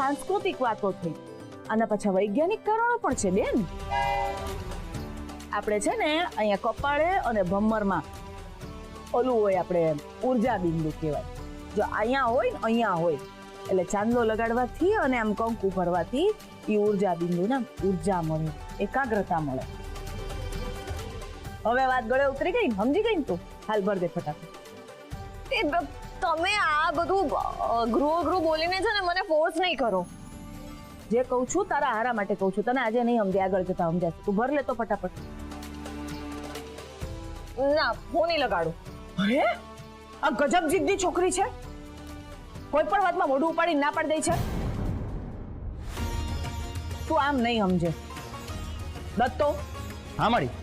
સાંસ્કૃતિક વાતો થઈ, આના પાછા વૈજ્ઞાનિક કારણો પણ છે બેન. આપણે છે ને અહીંયા કપાળે અને ભમરમાં ઓલું હોય, આપણે ઉર્જા બિંદુ કહેવાય. જો અહીંયા હોય ને અહીંયા હોય એટલે ચાંદલો લગાડવાથી અને આમ કંકુ ભરવાથી એ ઉર્જા બિંદુને ઉર્જા મળે, એકાગ્રતા મળે. હવે વાત ગળે ઉતરી ગઈ, સમજી ગઈ ને તું? હાલ ભર દે ફટાફટ. તમે આ બધું ગૃહ બોલીને છે ને મને ફોર્સ નહીં કરો. જે કહું છું તારા હારા માટે કહું છું, તને આજે નહીં સમજે, આગળ જતા સમજાશે. તું ભર લે તો ફટાફટ. ના, હું નહીં લગાડું. અરે આ ગજબ જિદ્દી છોકરી છે, કોઈ પણ વાતમાં મોઢું ઉપાડી ના પાડી દે છે. તું આમ નહીં સમજે. દત્તો. હા માડી.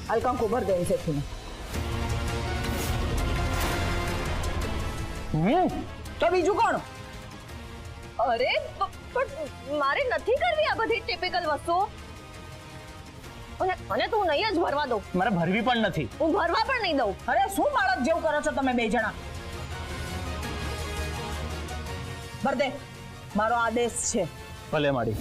હાલ કંકુ ભર દે છે તું. તો બીજું કોણ? અરે પણ મારે નથી કરવી આ બધી ટિપિકલ વસ્તુઓ. અને તું નહીં જ ભરવા દઉં. મારે ભરવી પણ નથી. હું ભરવા પણ નહીં દઉં. અરે શું બાળક જેવું કરો છો તમે બે જણા? ભર દે, મારો આદેશ છે. ભલે માડી.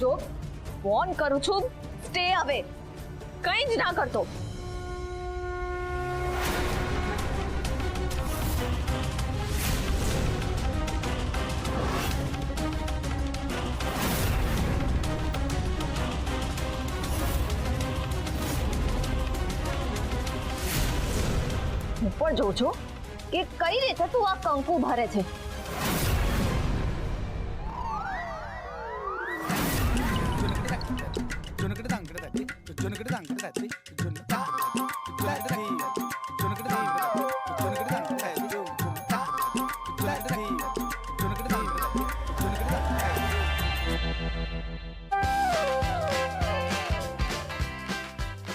જો ફોન કરું છું, સ્ટે અવે. કંઈ જ ના કરતો. હું પણ જોઉં છું કે કઈ રીતે તું આ કંકુ ભરે છે.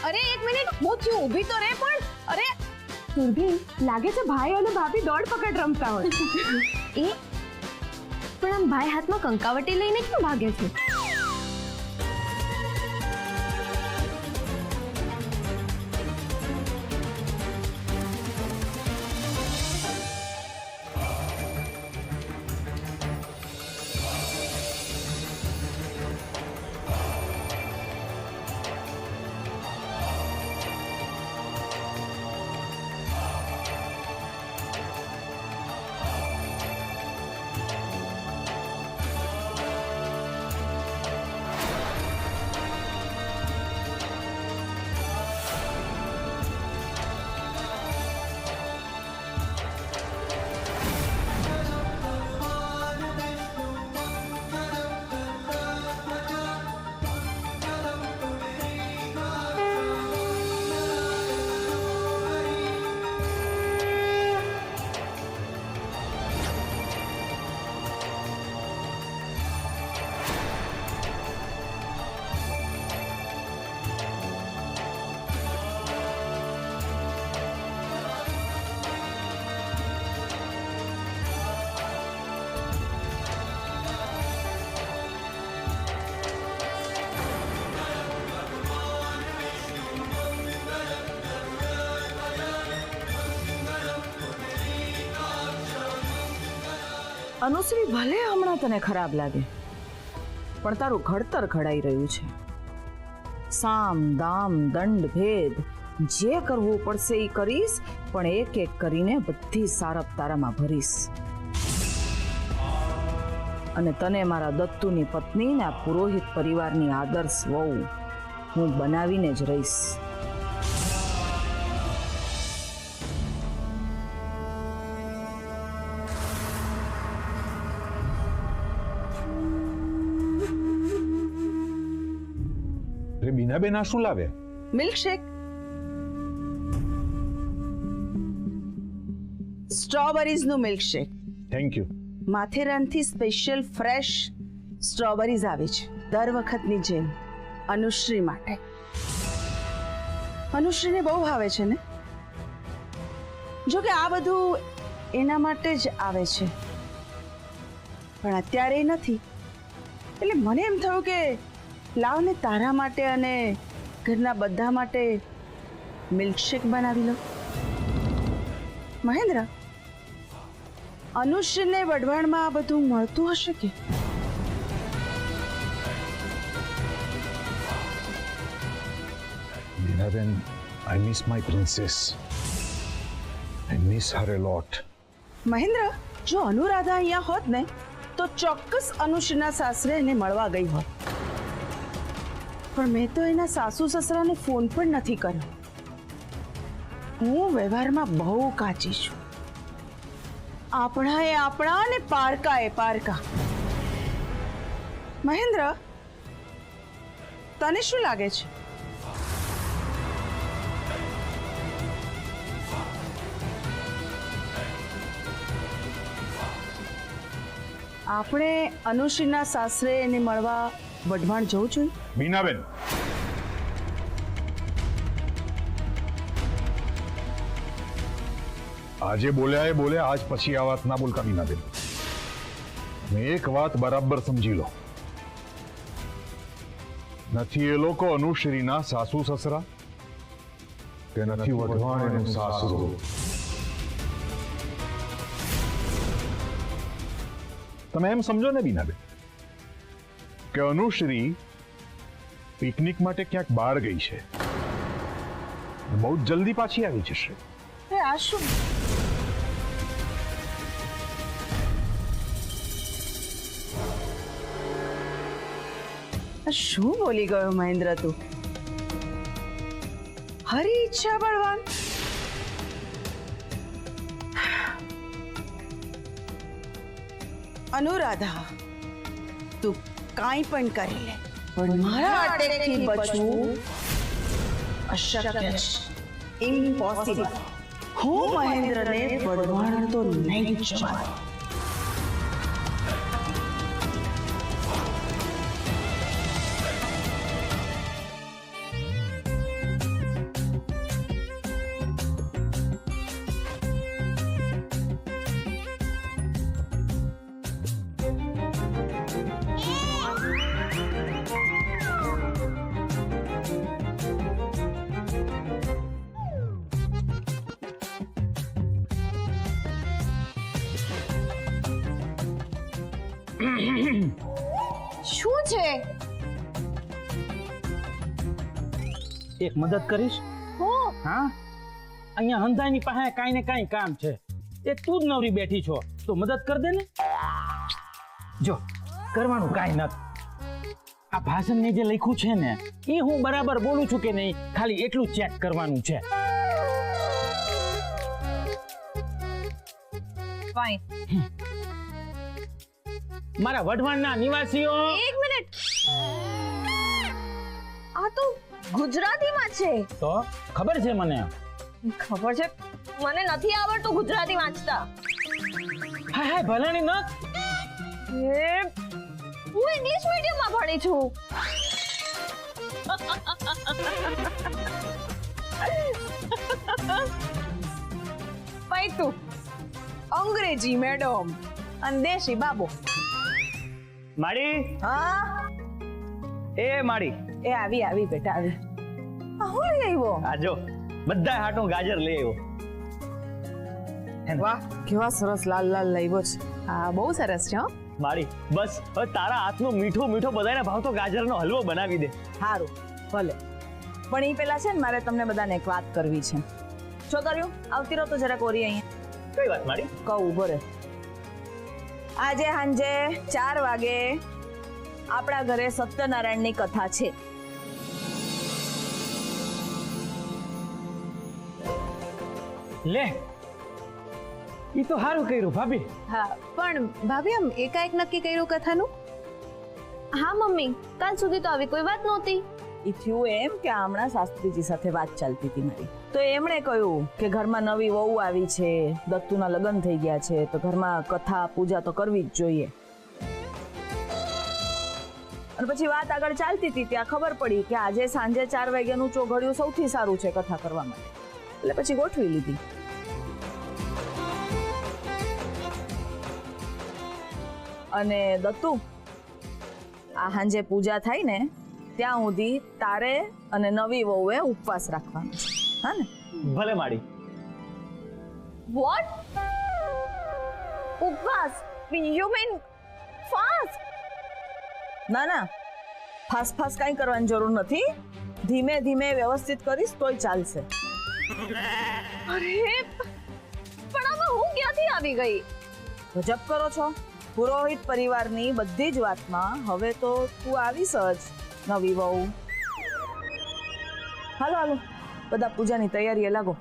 અરે એક મિનિટ, હું થયું ઊભી તો રે. પણ અરે સુરભી, લાગે છે ભાઈ અને ભાભી દોડ પકડ રમતા હોય. પણ આમ ભાઈ હાથમાં કંકાવટી લઈને કેમ ભાગે છે? અનુશ્રી, ભલે હમણાં તને ખરાબ લાગે, પણ તારું ઘડતર ઘડાઈ રહ્યું છે. સામ દામ દંડ ભેદ જે કરવું પડશે એ કરીશ, પણ એક એક કરીને બધી સારપ તારામાં ભરીશ. અને તને મારા દત્તુની પત્ની ને આ પુરોહિત પરિવારની આદર્શ વહુ હું બનાવીને જ રહીશ. બીનાબેન આ શું લાવે? મિલ્કશેક, સ્ટ્રોબેરીઝનું મિલ્કશેક. Thank you. માથેરાનથી સ્પેશિયલ ફ્રેશ સ્ટ્રોબેરીઝ આવી છે, દર વખતની જેમ અનુશ્રી માટે. અનુશ્રીને બહુ ભાવે છે ને? જો કે આ બધું એના માટે જ આવે છે, પણ અત્યારે એ નથી. એટલે મને એમ થયું કે લાવ ને તારા માટે અને ઘરના બધા માટે મિલ્કશેક બનાવી લો. મહેન્દ્ર, અનુશ્રીને વઢવાણમાં આ બધું મળતું હશે કે? Binaben, I miss my princess. I miss her a lot. Mahendra, જો અનુરાધા અહીંયા હોત ને તો ચોક્કસ અનુશ્રીના સાસરે એને મળવા ગઈ હોત. પણ મેં તો એના સાસુ સસરાને ફોન પણ નથી કર્યો. હું વ્યવહારમાં બહુ કાચી છું. આપણા એ આપણા અને પારકા એ પારકા. મહેન્દ્ર, તને શું લાગે છે? આપણે અનુશ્રીના સાસરે એને મળવા વઢવાણ જવું જોઈએ? બીનાબેન, આજે બોલ્યા એ બોલ્યા, આજ પછી આ વાત ના બોલતા બીનાબેન. મેં એક વાત બરાબર સમજી લો, નથી એ લોકો અનુશ્રીના સાસુ સસરા કે નથી વઢવાણ એનું સાસરું. તમે એમ સમજો ને બીનાબેન કે અનુશ્રી પિકનિક માટે ક્યાંક બહાર ગઈ છે, બહુ જલ્દી પાછી આવી જશે. આ શું? શું બોલી ગયો મહેન્દ્ર તું? હરી ઈચ્છા બળવાન. અનુરાધા, તું કાંઈ પણ કરી લે, પણ મારા અટેકથી બચવું અશક્ય છે, ઇમ્પોસિબલ. હું મહેન્દ્રને વઢવાણ તો નહીં જવા દઉં. શું છે? એક મદદ કરીશ? હું હા, અહીંયા હંધાની પાસે કાંઈ ને કાંઈ કામ છે, એ તું જ નવરી બેઠી છો તો મદદ કર દે ને. જો કરવાનું કાંઈ નથી. આ ભાષણ મેં જે લખ્યું છે ને એ હું બરાબર બોલું છું કે નહીં, ખાલી એટલું ચેક કરવાનું છે. ફાઇન. મારા વઢવાણના નિવાસીઓ, એક મિનિટ, આ તો ગુજરાતીમાં છે. તો ખબર છે મને. ખબર છે, મને નથી આવડતું ગુજરાતી વાંચતા. હા હા, ભલાની નથ. હું ઇંગ્લિશ મીડિયમમાં ભણી છું. ભાઈ તું અંગ્રેજી મેડમ અને દેશી બાબો. માડી, હા, એ માડી, એ આવી આવી બેટા આવી. હું લઈ આવ્યો? આ જો બધા હાટું ગાજર લઈ આવ્યો. વાહ, કેવા સરસ લાલ લાલ લાવ્યો છે. હા, બહુ સરસ છે. માડી, બસ હવે તારા હાથનો મીઠો મીઠો બધાને ભાવતો ગાજરનો હલવો બનાવી દે. સારું, ભલે. પણ એ પેલા છે ને, મારે તમને બધાને એક વાત કરવી છે. છોકરીઓ આવતી રહો તો જરા કોરી અહીંયા. કઈ વાત માડી? કહું, ઉભો રહે. આજે સાંજે 4 વાગે આપણા ઘરે સત્યનારાયણની કથા છે. લે, ઈ તો સારું કર્યું ભાભી. હા, પણ ભાભી આમ એકાએક નક્કી કર્યું કથાનું? હા મમ્મી, કાલ સુધી તો આવી કોઈ વાત નહોતી. ઈ થયું એમ કે હમણાં શાસ્ત્રીજી સાથે વાત ચાલતી હતી મારી, તો એમણે કહ્યું કે ઘરમાં નવી વહુ આવી છે, દત્તુના લગ્ન થઈ ગયા છે, તો ઘરમાં કથા પૂજા તો કરવી જ જોઈએ. અને પછી વાત આગળ ચાલતી હતી ત્યાં ખબર પડી કે આજે સાંજે 4 વાગ્યાનું ચોઘડિયું સૌથી સારું છે કથા કરવા માટે, એટલે પછી ગોઠવી લીધી. અને દત્તુ, આ સાંજે પૂજા થાય ને ત્યાં સુધી તારે અને નવી વહુએ ઉપવાસ રાખવાનો છે, હા ને? ભલે માડી. વોટ? ઉપવાસ? You mean fast? ના ના, ફાસ ફાસ કાંઈ કરવાની જરૂર નથી, ધીમે ધીમે વ્યવસ્થિત કરીશ તોય ચાલશે. અરે પણ આમાં હું ક્યાંથી આવી ગઈ? ગજબ કરો છો, પુરોહિત પરિવારની બધી જ વાતમાં હવે તો તું આવીશ જ, નવી વહુ. હાલો હાલો, બધા પૂજાની તૈયારીએ લાગો.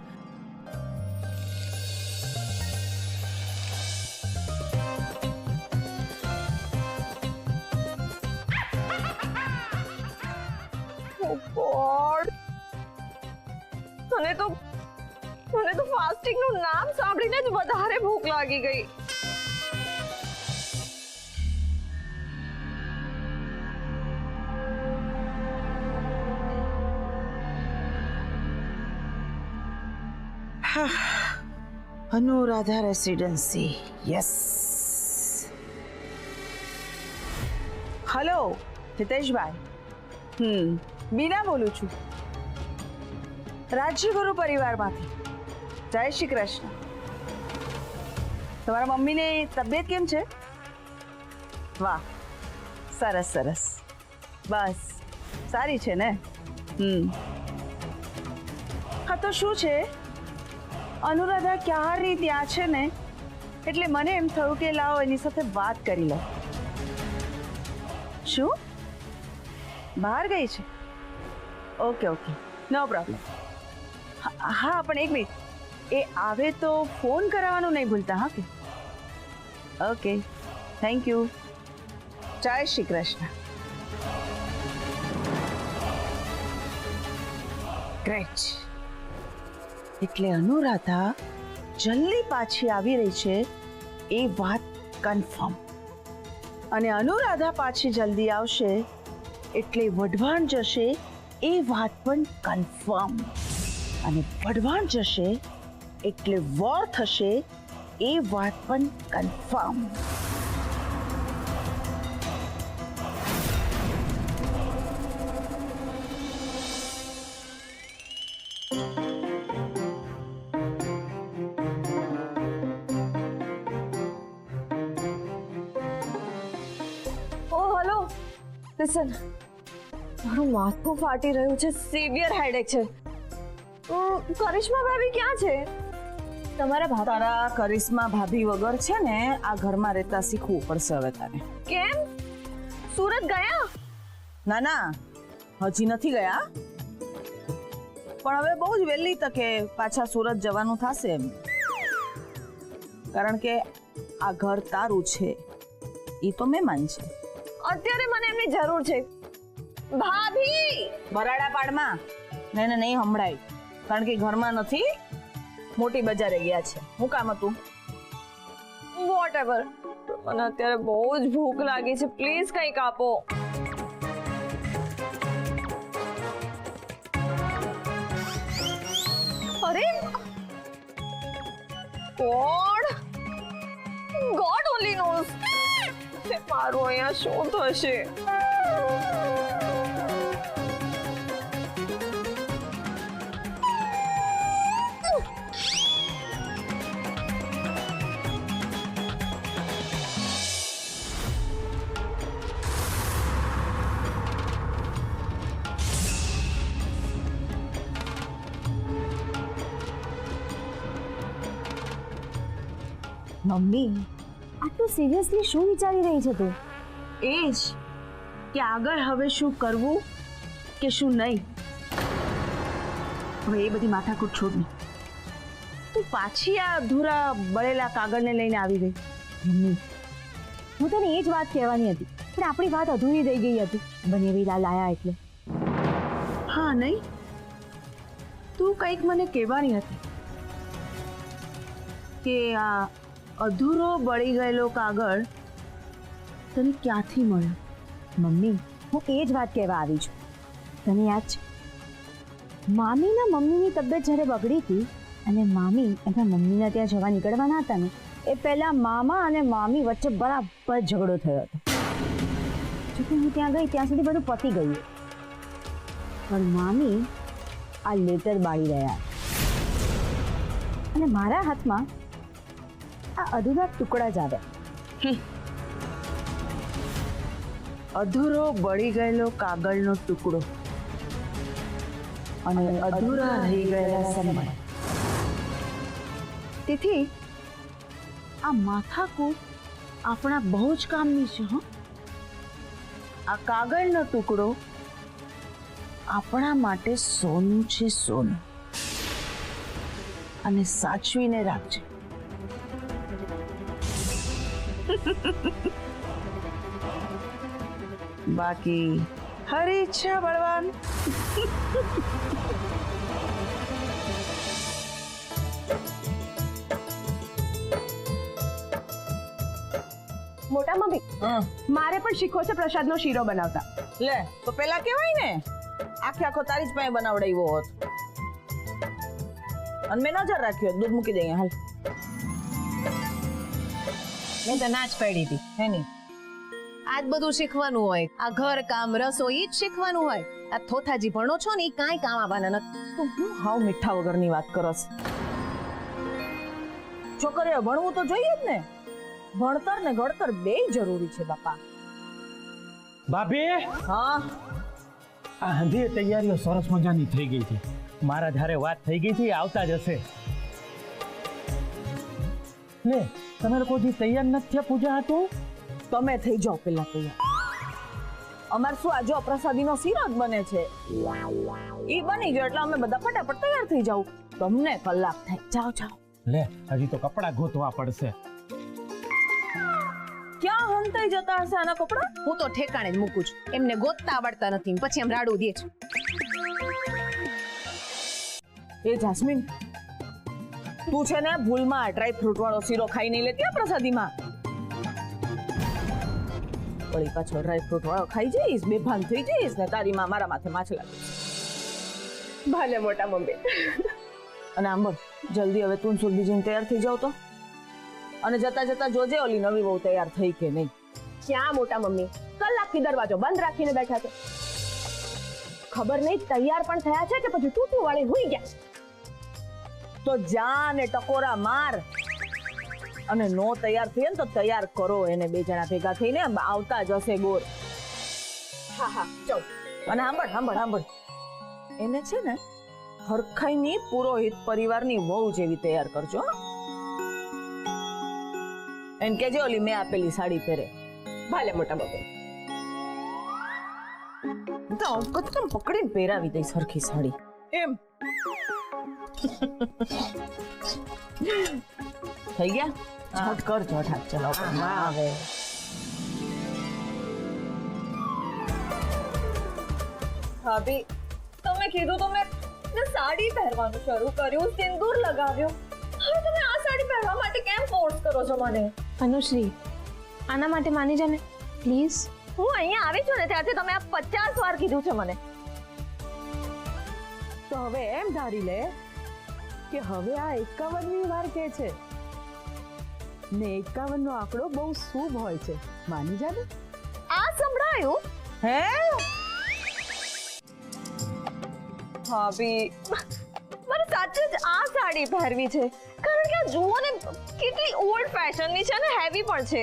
મને તો ફાસ્ટિંગ નું નામ સાંભળીને જ વધારે ભૂખ લાગી ગઈ. Anuradha residency, yes. હલો હિતેશભાઈ, બીના બોલું છું, રાજ્યગુરુ પરિવારમાંથી. જય શ્રી કૃષ્ણ. તમારા મમ્મીની તબિયત કેમ છે? વાહ, સરસ સરસ, બસ સારી છે ને? હા તો શું છે, અનુરાધા ક્યારની ત્યાં છે ને, એટલે મને એમ થયું કે લાવો એની સાથે વાત કરી લો. શું બહાર ગઈ છે? ઓકે ઓકે, નો પ્રોબ્લેમ. હા પણ એક મિનિટ, એ આવે તો ફોન કરાવવાનું નહીં ભૂલતા, હા કે? Okay, thank you. જય શ્રી કૃષ્ણ. ગ્રેટ. એટલે અનુરાધા જલ્દી પાછી આવી રહી છે એ વાત કન્ફર્મ, અને અનુરાધા પાછી જલ્દી આવશે એટલે વઢવાણ જશે એ વાત પણ કન્ફર્મ, અને વઢવાણ જશે એટલે વોર થશે એ વાત પણ કન્ફર્મ. લિસન, મારું માથું ફાટી રહ્યું છે, સિવિયર હેડેક છે. કરિશ્મા ભાભી ક્યાં છે? તારા કરિશ્મા ભાભી વગર છે ને આ ઘરમાં રહેતા શીખવું પડશે હવે તારે. કેમ? સુરત ગયા? ના ના, હજી નથી ગયા, પણ હવે બહુ જ વહેલી તકે પાછા સુરત જવાનું થશે એમ, કારણ કે આ ઘર તારું છે, એ તો મહેમાન છે. અત્યારે મને એમની જરૂર છે. ભાભી બરાડા પાડમાં નહીં સંભળાય, કારણ કે ઘરમાં નથી, મોટી બજારે ગયા છે. હું કામ હતું? વોટએવર, મને અત્યારે બહુ જ ભૂખ લાગી છે, પ્લીઝ કંઈક આપો. અરે ગોડ ઓન્લી નોઝ મારું અહીંયા શું થશે. મમ્મી, આટલું સિરિયસલી શું વિચારી રહી છે તું? એ જ કે આગળ હવે શું કરવું કે શું નહીં. હવે એ બધી માથાકૂટ છોડ ને, તું પાછી આ અધૂરા બળેલા કાગળને લઈને આવી ગઈ. મમ્મી, હું તને એ જ વાત કહેવાની હતી, પણ આપણી વાત અધૂરી રહી ગઈ હતી. બનેવી લાલ આયા એટલે હા નહીં, તું કંઈક મને કહેવાની હતી કે આ અધૂરો બળી ગયેલો કાગળ તને ક્યાંથી મળ્યો? મમ્મી, હું એ જ વાત કહેવા આવી છું. તને યાદ છે મામીના મમ્મીની તબિયત જ્યારે બગડી હતી અને મામી એમના મમ્મીના ત્યાં જવા નીકળવાના હતા ને, એ પહેલા મામા અને મામી વચ્ચે બરાબર ઝઘડો થયો હતો. જોકે હું ત્યાં ગઈ ત્યાં સુધી બધું પતી ગયું, પણ મામી આ લેટર બાળી રહ્યા અને મારા હાથમાં આ અધૂરા ટુકડા જ આવ્યા. અધૂરો બળી ગયેલો કાગળનો ટુકડો અને અધૂરા રહી ગયેલા સમય. તેથી આ માથાકૂટ આપણા બહુ જ કામની છે. હં, આ કાગળનો ટુકડો આપણા માટે સોનું છે, સોનું. અને સાચવીને રાખજે. બાકી હરી ઈચ્છા બળવાન. મોટા મમ્મી, મારે પણ શીખવો છે પ્રસાદનો શીરો બનાવતા. લે તો પેલા કેવાય ને આખે આખો તારી જ પાસે બનાવડાવ્યો હોત. અને મેં નજર રાખ્યો, દૂધ મૂકી દઈએ. હાલ, મેં તો ના જ પાડી હતી હે ની. આજ બધું શીખવાનું હોય, આ ઘર કામ રસોઈ જ શીખવાનું હોય. આ થોથાજી ભણો છો ને એ કાંઈ કામ આવવાના નથી. તો હું હાવ મીઠા વગરની વાત કરસ. છોકરીઓ ભણવું તો જોઈએ જ ને. ભણતર ને ઘડતર બેય જરૂરી છે બાપા. ભાભી, હા, આ હંધી તૈયારીઓ સરસ મજાની થઈ ગઈ છે. મારા ધારે વાત થઈ ગઈ છે, એ આવતા જ હશે. લે, તમે લોકો જે તૈયાર નથી થયા પૂજા હતું, તમે થઈ જાઓ પેલા તૈયાર. અમાર શું આ જો પ્રસાદીનો શીરો જ બને છે, ઈ બની ગયો એટલે અમે બધા ફટાફટ તૈયાર થઈ જાવ. તમને કલાક થાય. જાઓ જાઓ. લે હજી તો કપડાં ગોતવા પડશે. ક્યાં હંતાઈ જતા હશે આના કપડા? હું તો ઠેકાણે જ મૂકું છું. એમને ગોતતા આવડતા નથી પછી એમ રાડું દે છે. એ જાસ્મીન, તું છે ને ભૂલમાં ડ્રાય ફ્રૂટ વાળો શીરો ખાઈ નહીં લેતી આ પ્રસાદીમાં. વળી પાછો ડ્રાય ફ્રૂટ વાળો ખાઈ જઈશ, બેભાન થઈ જઈશ ને તારી માં મારા માથે માછલા. ભલે મોટા મમ્મી. અને આંબર, જલ્દી હવે તું સુરભી જઈને તૈયાર થઈ જાવ તો. અને જતા જતા જોજે ઓલી નવી બહુ તૈયાર થઈ કે નહીં. ક્યાં મોટા મમ્મી, કલાકથી દરવાજો બંધ રાખીને બેઠા છે. ખબર નહીં તૈયાર પણ થયા છે કે પછી તૂતું વાળી હુઈ ગયા. તો જા ને ટકોરા માર. અને નો તૈયાર થઈએ ને તો તૈયાર કરો એને. બે જણા ભેગા થઈને આવતા જ હશે ગોર. હા હા, ચાલ. અને સાંભળ, એને છે ને હરખાઈની પુરોહિત પરિવારની વહુ જેવી તૈયાર કરજો. એમ કેજે ઓલી મેં આપેલી સાડી પહેરે. ભલે મોટા મમ્મી. તો કદમ પકડીને પહેરાવી દઈ સરખી સાડી એમ. થઈ ગયા? ઝટ કર, ઝટ હાથ ચલાવ. હવે ભાભી, તમે કીધું તો મેં સાડી પહેરવાનું શરૂ કર્યું, સિંદૂર લગાવ્યું. હવે તમે આ સાડી પહેરવા માટે કેમ ફોર્સ કરો છો મને? અનુશ્રી, આના માટે માની જા ને પ્લીઝ. હું અહીંયા આવી છું ને ત્યારથી તમે આ 50 વાર કીધું છે મને. તો હવે એમ ધારી લે કે હવે આ 51મી વાર કે છે ને 51 નો આંકડો બહુ શુભ હોય છે. માની જા ને. આ સંભળાયું? હે ભાભી, મને સાચે જ આ સાડી પહેરવી છે. કારણ કે આ જુઓ ને કેટલી ઓલ્ડ ફેશનની છે ને હેવી પણ છે.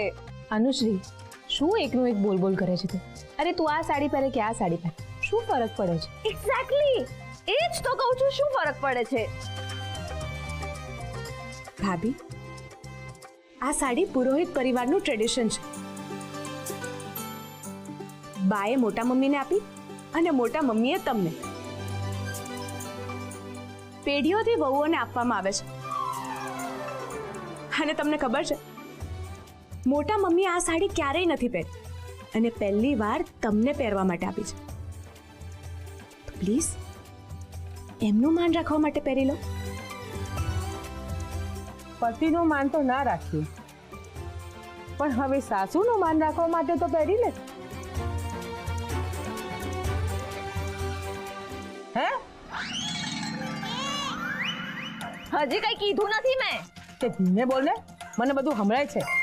અનુશ્રી, શું એકનું એક બોલ બોલ કરે છે તું? અરે તું આ સાડી પહેરે કે આ સાડી પહેરે, શું ફરક પડે છે? એક્ઝેક્ટલી, એ જ તો કહું છું, શું ફરક પડે છે? ભાભી, આ સાડી પુરોહિત પરિવારનું ટ્રેડિશન છે. બાએ મોટા મમ્મીને આપી અને મોટા મમ્મીએ તમને. પેઢીઓથી વહુઓને આપવામાં આવે છે. અને તમને ખબર છે, મોટા મમ્મી આ સાડી ક્યારેય નથી પહેરી અને પહેલી વાર તમને પહેરવા માટે આપી છે. પ્લીઝ એમનું માન રાખવા માટે પહેરી લો. પતિનું માન તો ના રાખ્યું, પણ હવે સાસુનું માન રાખવા માટે તો પહેરી લે. હે? હજી કઈ કીધું નથી મેં. તે ધીમે બોલ ને, મને બધું સંભળાય છે.